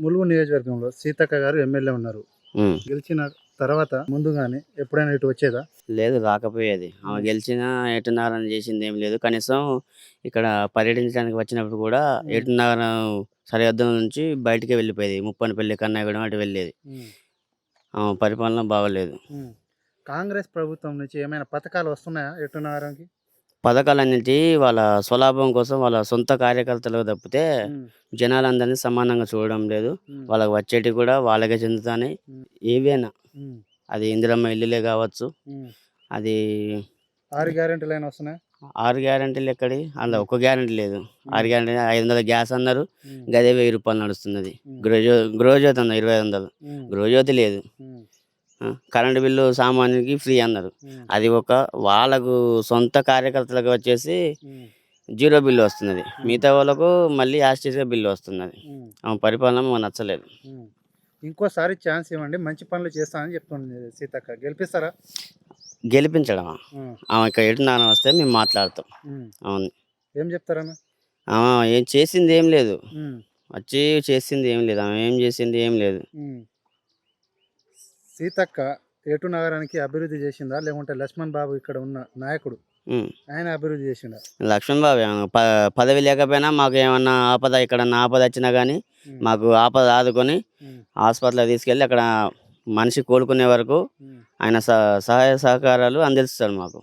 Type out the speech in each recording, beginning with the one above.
ములుగు నియోజకవర్గంలో సీతక్క గారు ఎమ్మెల్యే ఉన్నారు. ఉమ్. గెలిచిన తర్వాత ముందుగానే ఎప్పుడైనా ఇటు వచ్చేదా? లేదు, రాకపోయేది. ఆమె ఉమ్. గెలిచినా ఏటున్నారని చేసింది ఏం లేదు. కనీసం ఇక్కడ పర్యటించడానికి వచ్చినప్పుడు కూడా ఉమ్. ఏటున్నారం సరిహద్దుల నుంచి బయటికే వెళ్ళిపోయేది. ముప్పనపల్లి, కన్నగూడెం అటు వెళ్ళేది. ఉమ్. ఆమె పరిపాలన బాగలేదు. ఉమ్. కాంగ్రెస్ ప్రభుత్వం నుంచి ఏమైనా పథకాలు వస్తున్నాయా ఎటున్నారానికి? పథకాలన్నిటి వాళ్ళ స్వలాభం కోసం వాళ్ళ సొంత కార్యకర్తలకు తప్పితే ఉమ్. జనాలందరినీ సమానంగా చూడడం లేదు. ఉమ్. వాళ్ళకి వచ్చేటివి కూడా వాళ్ళకే చెందుతాయి. ఉమ్. ఏవైనా ఉమ్. అది ఇందిరమ్మ ఇల్లులే కావచ్చు, ఉమ్. అది 6 గ్యారెంటీలు అయినా వస్తున్నాయా? 6 గ్యారెంటీలు ఎక్కడి, అందులో ఒక్క గ్యారెంటీ లేదు. 6 గ్యారెంటీ 500 గ్యాస్ అన్నారు, ఉమ్. గదే 1000 రూపాయలు నడుస్తున్నది. ఉమ్. గృహజ్యోతి అన్నారు 2500, ఉమ్. గృహజ్యోతి లేదు. ఉమ్. కరెంటు బిల్లు సామాన్యునికి ఫ్రీ అన్నారు, ఉమ్. అది ఒక వాళ్ళకు సొంత కార్యకర్తలకు వచ్చేసి ఉమ్. 0 బిల్లు వస్తున్నది. మిగతా వాళ్ళకు మళ్ళీ యాస్టీస్గా బిల్లు వస్తున్నది. ఉమ్. ఆమె పరిపాలన మాకు నచ్చలేదు. ఉమ్. ఇంకోసారి ఛాన్స్ ఇవ్వండి, మంచి పనులు చేస్తానని చెప్తుంది సీతక్క. గెలిపిస్తారా? గెలిపించడమా? ఉమ్. ఆమె ఇక్కడ ఎటున్నారం వస్తే మేము మాట్లాడతాం. ఉమ్. అవును. ఏం చెప్తారన్న? ఆమె ఏం చేసింది ఏం లేదు. ఉమ్. వచ్చి చేసింది ఏం లేదు. ఆమె ఏం చేసింది ఏం లేదు. ఉమ్. సీతక్క ఏటు నగరానికి అభివృద్ధి చేసిందా, లేకుంటే లక్ష్మణ్ బాబు ఇక్కడ ఉన్న నాయకుడు ఆయన అభివృద్ధి చేసిండా? లక్ష్మణ్ బాబు పదవి లేకపోయినా మాకు ఏమన్నా ఆపద, ఇక్కడ ఆపద వచ్చినా కానీ మాకు ఆపద ఆదుకొని హాస్పిటల్ తీసుకెళ్ళి అక్కడ మనిషి కోలుకునే వరకు ఆయన సహాయ సహకారాలు అందిస్తాడు మాకు.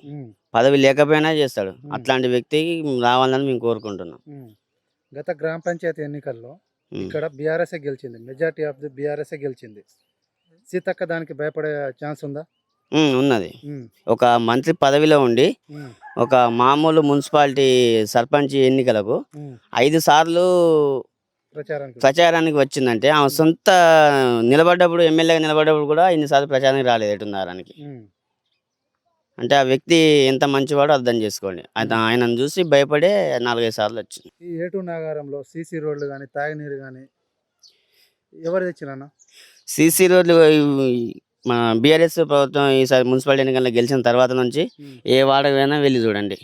పదవి లేకపోయినా చేస్తాడు. అట్లాంటి వ్యక్తికి రావాలని మేము కోరుకుంటున్నాం. గత గ్రామ పంచాయతీ ఎన్నికల్లో ఇక్కడ బీఆర్ఎస్ గెలిచింది, మెజార్టీ ఆఫ్ ది బీఆర్ఎస్ గెలిచింది. సీతక్క దానికి భయపడే ఛాన్స్ ఉందా? ఉన్నది. ఒక మంత్రి పదవిలో ఉండి ఒక మామూలు మున్సిపాలిటీ సర్పంచ్ ఎన్నికలకు 5 సార్లు ప్రచారానికి వచ్చిందంటే ఆమె సొంత నిలబడ్డప్పుడు, ఎమ్మెల్యేగా నిలబడ్డప్పుడు కూడా ఇన్నిసార్లు ప్రచారానికి రాలేదు ఎటున్నారానికి. అంటే ఆ వ్యక్తి ఎంత మంచివాడో అర్థం చేసుకోండి. ఆయనను చూసి భయపడే 4-5 సార్లు వచ్చింది. ఈ ఏటూరు నగరంలో సీసీ రోడ్లు కానీ, తాగునీరు కానీ ఎవరు తెచ్చినా? సీసీ రోడ్లు మన బీఆర్ఎస్ ప్రభుత్వం ఈసారి మున్సిపాలిటీ ఎన్నికల్లో గెలిచిన తర్వాత నుంచి ఏ వాడకైనా వెళ్ళి చూడండి.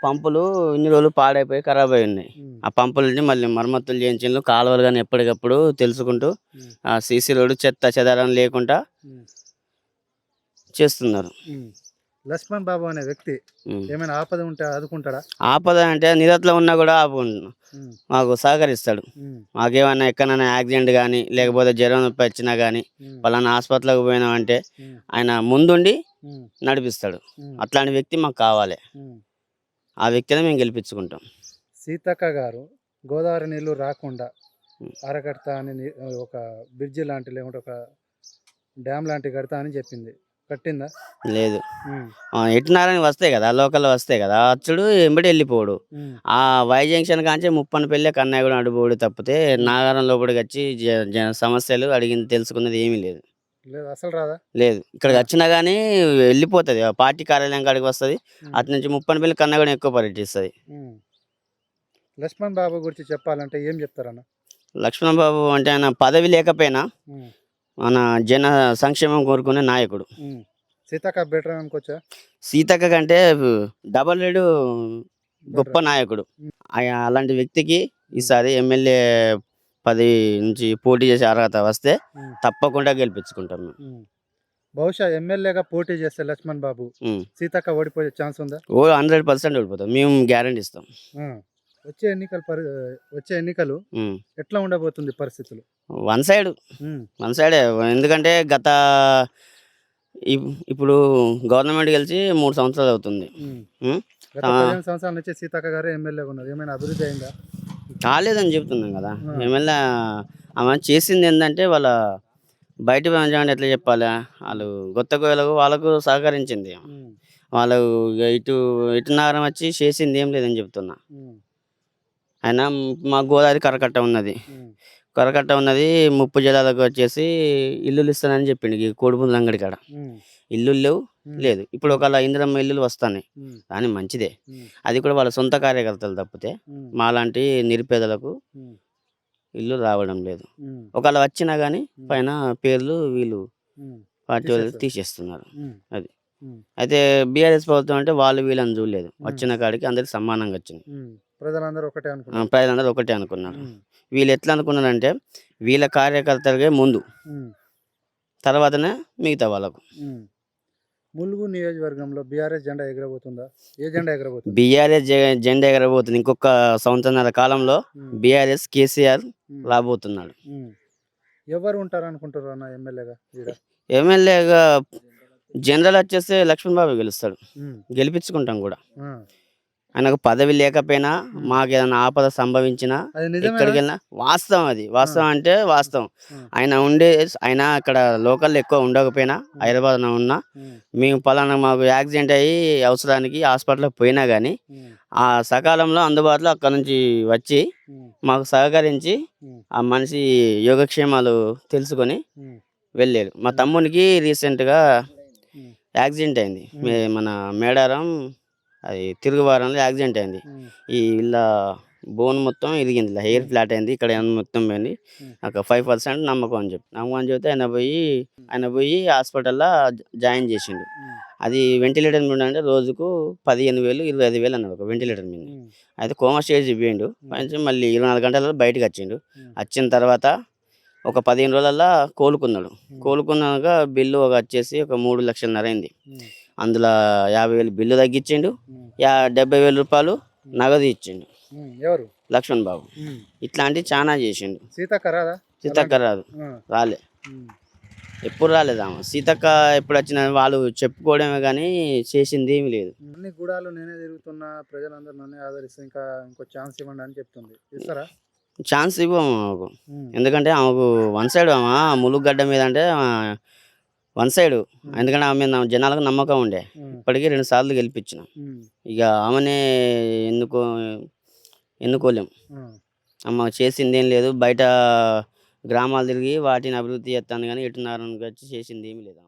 పంపులు ఇన్ని రోజులు పాడైపోయి ఖరాబ్ అయి ఉన్నాయి. ఆ పంపులని మళ్ళీ మరమ్మతులు చేయించు, కాలువలు కానీ ఎప్పటికప్పుడు తెలుసుకుంటూ ఆ సీసీ రోడ్డు చెత్త చెదారం లేకుండా చేస్తున్నారు. లక్ష్మణ్ బాబు అనే వ్యక్తి ఏమైనా ఆపద ఉంటే ఆదుకుంటాడా? ఆపద అంటే నిరతలో ఉన్నా కూడా మాకు సహకరిస్తాడు. మాకేమన్నా ఎక్కడైనా యాక్సిడెంట్ కానీ, లేకపోతే జ్వరం నొప్పి వచ్చినా కానీ, పలానా హాస్పిటల్కి పోయినామంటే ఆయన ముందుండి నడిపిస్తాడు. అట్లాంటి వ్యక్తి మాకు కావాలి. ఆ వ్యక్తిని మేము గెలిపించుకుంటాం. సీతక్క గారు గోదావరి నీళ్లు రాకుండా అరకడతా అని ఒక బ్రిడ్జి లాంటి, లేకుంటే ఒక డ్యామ్ లాంటి కడతా అని చెప్పింది. కట్టిందా? లేదు. ఎటున్నారని వస్తాయి కదా, లోకల్లో వస్తాయి కదా, అచ్చుడు ఎంబడి వెళ్ళిపోడు. ఆ వై జంక్షన్ కాంచి ముప్పనపల్లి, కన్నగూడెం అడుగుపోడు తప్పితే నాగారం లోపలికి వచ్చి సమస్యలు అడిగింది తెలుసుకున్నది ఏమీ లేదు. అసలు రాదా? లేదు. ఇక్కడికి వచ్చినా కానీ వెళ్ళిపోతుంది. పార్టీ కార్యాలయం కాడికి వస్తుంది. అటు నుంచి ముప్పనపల్లి, కన్నగూడెం ఎక్కువ పర్యటిస్తుంది. లక్ష్మణ్ బాబు గురించి చెప్పాలంటే ఏం చెప్తారన్న? లక్ష్మణ్ బాబు అంటే ఆయన పదవి లేకపోయినా మన జన సంక్షేమం కోరుకునే నాయకుడు. సీతక్క బెటర్ అనుకోవచ్చా? సీతక్క కంటే డబల్ రేడు గొప్ప నాయకుడు. అలాంటి వ్యక్తికి ఈసారి ఎమ్మెల్యే పదవి నుంచి పోటీ చేసే అర్హత వస్తే తప్పకుండా గెలిపించుకుంటాం. బహుశా ఎమ్మెల్యేగా పోటీ చేస్తే లక్ష్మణ్ బాబు సీతక్క ఓడిపోయే ఛాన్స్ ఉందా? 100% ఓడిపోతాం, మేము గ్యారెంటీ ఇస్తాం. వచ్చే ఎన్నికలు ఎట్లా ఉండబోతుంది పరిస్థితులు? వన్ సైడే. ఎందుకంటే ఇప్పుడు గవర్నమెంట్ గెలిచి 3 సంవత్సరాలు అవుతుంది. 15 సంవత్సరాల నుంచి సీతక్క గారే ఎమ్మెల్యేగా ఉన్నారు. ఏమైనా అభివృద్ధి అయిందా? కాలేదని చెప్తున్నాం కదా. ఎమ్మెల్యే ఆమె చేసింది ఏంటంటే వాళ్ళ బయట పంచాలంటే ఎట్లా చెప్పాలి, వాళ్ళు కొత్త కోయలకు వాళ్ళకు సహకరించింది. వాళ్ళు ఇటున్నారం వచ్చి చేసింది ఏం లేదని చెప్తున్నా. అయినా మా గోదావరి కరకట్ట ఉన్నది. ముప్పు జిల్లాలకు వచ్చేసి ఇల్లులు ఇస్తానని చెప్పిండు. కోడిపుందుల అంగడి కాడ ఇల్లు లేదు. ఇప్పుడు ఒకవేళ ఇందిరమ్మ ఇల్లులు వస్తాయి కానీ మంచిదే. అది కూడా వాళ్ళ సొంత కార్యకర్తలు తప్పితే మాలాంటి నిరుపేదలకు ఇల్లు రావడం లేదు. ఒకవేళ వచ్చినా కానీ పైన పేర్లు వీళ్ళు పార్టీ వాళ్ళు తీసేస్తున్నారు. అది ఉమ్, అయితే బీఆర్ఎస్ ప్రభుత్వం అంటే వాళ్ళు వీళ్ళని చూడలేదు. వచ్చిన కాడికి అందరికి సమానంగా వచ్చింది. ఉమ్. ప్రజలందరూ ఒకటే అనుకున్నారు. ప్రజలందరూ ఒకటే అనుకున్నారు. ఉమ్, వీళ్ళు ఎట్లా అనుకున్నారంటే వీళ్ళ కార్యకర్తలకే ముందు, ఉమ్, తర్వాతనే మిగతా వాళ్ళకు. ఉమ్. ములుగు నియోజకవర్గంలో బీఆర్ఎస్ జెండా ఎగరబోతుందా? ఏ జెండా ఎగరబోతుంది? బీఆర్ఎస్ జెండా ఎగరబోతుంది. ఇంకొక సంవత్సరాల కాలంలో ఉమ్, బీఆర్ఎస్ కేసీఆర్ ఉమ్, రాబోతున్నాడు. ఉమ్. ఎవరు ఉంటారు అనుకుంటారు అన్న ఎమ్మెల్యేగా ఈడ? ఎమ్మెల్యేగా జనరల్ వచ్చేస్తే లక్ష్మణ్ బాబు గెలుస్తాడు. ఉమ్, గెలిపించుకుంటాం కూడా. ఆ. ఆయనకు పదవి లేకపోయినా మాకు ఏదైనా ఆపద సంభవించినా అది నిజమేనా? ఎక్కడికి వెళ్ళినా వాస్తవం, అది వాస్తవం అంటే వాస్తవం. ఉమ్, ఆయన అక్కడ లోకల్లో ఎక్కువ ఉండకపోయినా హైదరాబాద్లో ఉన్నా ఉమ్, మేము పలానా మాకు యాక్సిడెంట్ అయ్యి అవసరానికి హాస్పిటల్కి పోయినా కానీ ఉమ్, ఆ సకాలంలో అందుబాటులో అక్కడ నుంచి వచ్చి ఉమ్, మాకు సహకరించి ఉమ్, ఆ మనిషి యోగక్షేమాలు తెలుసుకొని ఉమ్, వెళ్ళాడు. మా తమ్మునికి రీసెంట్గా ఉమ్, యాక్సిడెంట్ అయింది. మన మేడారం అది తిరుగువారంలో యాక్సిడెంట్ అయింది. ఉమ్, ఈ వీళ్ళ బోన్ మొత్తం ఇరిగింది, ఇలా హెయిర్ ఫ్లాట్ అయింది, ఇక్కడ ఏమన్నా మొత్తం పోయింది. ఒక 5% నమ్మకం అని చెప్తే ఆయన పోయి హాస్పిటల్లో జాయిన్ చేసిండు. ఉమ్, అది వెంటిలేటర్ మీద అంటే రోజుకు 15,000 25,000 అన్నాడు ఒక వెంటిలేటర్ మీద. ఉమ్, అయితే కోమా స్టేజ్ పోయిండు. మంచి మళ్ళీ 24 గంటలలో బయటకు వచ్చిండు. ఉమ్, వచ్చిన తర్వాత ఒక 15 రోజులల్లో కోలుకున్నాడు. కోలుకున్నాక బిల్లు వచ్చేసి ఒక 3,50,000 అయింది. ఉమ్, అందులో 50,000 బిల్లు తగ్గించిండు, ఉమ్, 70,000 రూపాయలు నగదు ఇచ్చిండు ఉమ్. ఎవరు? లక్ష్మణ్ బాబు. ఉమ్. ఇట్లాంటివి చాలా చేసిండు. సీతక్క రాదా? సీతక్క రాదు, ఆ, రాలే, ఉమ్, ఎప్పుడు రాలేదామా. సీతక్క ఎప్పుడు వచ్చిన వాళ్ళు చెప్పుకోవడమే కానీ చేసింది ఏమి లేదు. అన్ని గూడాలు నేనే తిరుగుతున్నా, ప్రజలందరూ నన్నే ఆదరిస్తే ఇంకో ఛాన్స్ ఇవ్వండి అని చెప్తుంది. ఇస్తారా? ఛాన్స్ ఇవ్వము ఆమెకు. ఉమ్, ఎందుకంటే ఆమెకు వన్ సైడ్, ఆమె ములుగడ్డ మీద అంటే వన్ సైడ్. ఎందుకంటే ఆమె మీద జనాలకు నమ్మకం ఉండే. ఉమ్, ఇప్పటికీ 2 సార్లు గెలిపించిన. ఉమ్, ఇక ఆమెనే ఎన్నుకోలేం. ఉమ్, అమ్మ చేసింది ఏం లేదు. బయట గ్రామాలు తిరిగి వాటిని అభివృద్ధి చేస్తాను కానీ ఎటున్నారని వచ్చి చేసింది ఏమి లేదు.